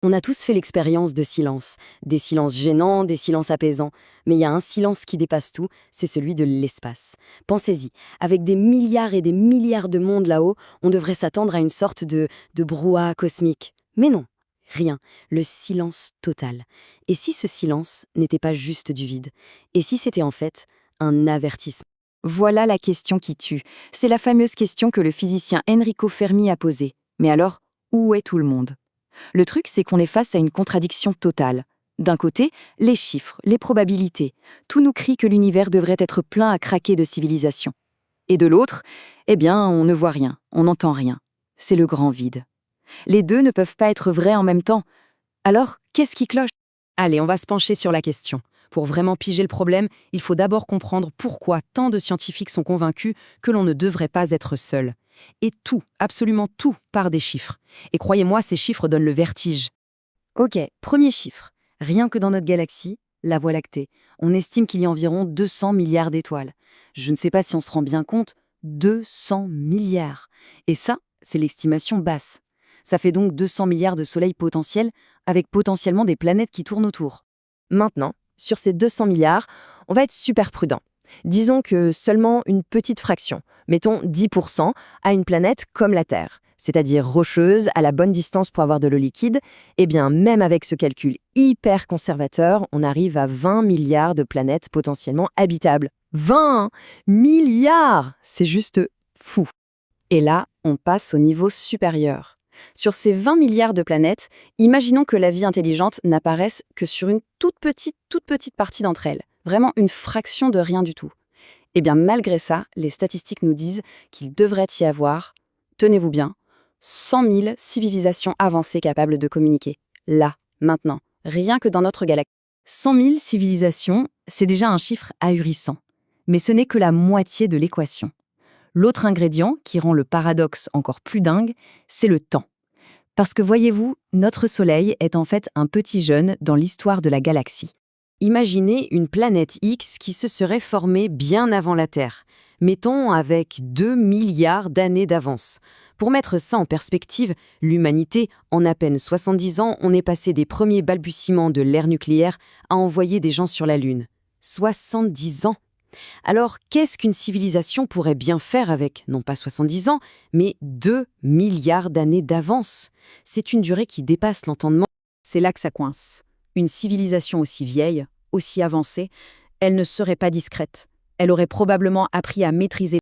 On a tous fait l'expérience de silence. Des silences gênants, des silences apaisants. Mais il y a un silence qui dépasse tout, c'est celui de l'espace. Pensez-y, avec des milliards et des milliards de mondes là-haut, on devrait s'attendre à une sorte de brouhaha cosmique. Mais non, rien. Le silence total. Et si ce silence n'était pas juste du vide? Et si c'était en fait un avertissement? Voilà la question qui tue. C'est la fameuse question que le physicien Enrico Fermi a posée. Mais alors, où est tout le monde? Le truc, c'est qu'on est face à une contradiction totale. D'un côté, les chiffres, les probabilités. Tout nous crie que l'univers devrait être plein à craquer de civilisation. Et de l'autre, eh bien, on ne voit rien, on n'entend rien. C'est le grand vide. Les deux ne peuvent pas être vrais en même temps. Alors, qu'est-ce qui cloche? Allez, on va se pencher sur la question. Pour vraiment piger le problème, il faut d'abord comprendre pourquoi tant de scientifiques sont convaincus que l'on ne devrait pas être seul. Et tout, absolument tout, part des chiffres. Et croyez-moi, ces chiffres donnent le vertige. Ok, premier chiffre. Rien que dans notre galaxie, la Voie lactée, on estime qu'il y a environ 200 milliards d'étoiles. Je ne sais pas si on se rend bien compte, 200 milliards. Et ça, c'est l'estimation basse. Ça fait donc 200 milliards de soleils potentiels, avec potentiellement des planètes qui tournent autour. Maintenant, sur ces 200 milliards, on va être super prudent. Disons que seulement une petite fraction, mettons 10%, a une planète comme la Terre, c'est-à-dire rocheuse, à la bonne distance pour avoir de l'eau liquide. Eh bien, même avec ce calcul hyper conservateur, on arrive à 20 milliards de planètes potentiellement habitables. 20 milliards! C'est juste fou. Et là, on passe au niveau supérieur. Sur ces 20 milliards de planètes, imaginons que la vie intelligente n'apparaisse que sur une toute petite partie d'entre elles. Vraiment une fraction de rien du tout. Eh bien, malgré ça, les statistiques nous disent qu'il devrait y avoir, tenez-vous bien, 100 000 civilisations avancées capables de communiquer. Là, maintenant, rien que dans notre galaxie. 100 000 civilisations, c'est déjà un chiffre ahurissant. Mais ce n'est que la moitié de l'équation. L'autre ingrédient, qui rend le paradoxe encore plus dingue, c'est le temps. Parce que voyez-vous, notre Soleil est en fait un petit jeune dans l'histoire de la galaxie. Imaginez une planète X qui se serait formée bien avant la Terre, mettons avec 2 milliards d'années d'avance. Pour mettre ça en perspective, l'humanité, en à peine 70 ans, on est passé des premiers balbutiements de l'ère nucléaire à envoyer des gens sur la Lune. 70 ans! Alors, qu'est-ce qu'une civilisation pourrait bien faire avec, non pas 70 ans, mais 2 milliards d'années d'avance? C'est une durée qui dépasse l'entendement. C'est là que ça coince. Une civilisation aussi vieille, aussi avancée, elle ne serait pas discrète. Elle aurait probablement appris à maîtriser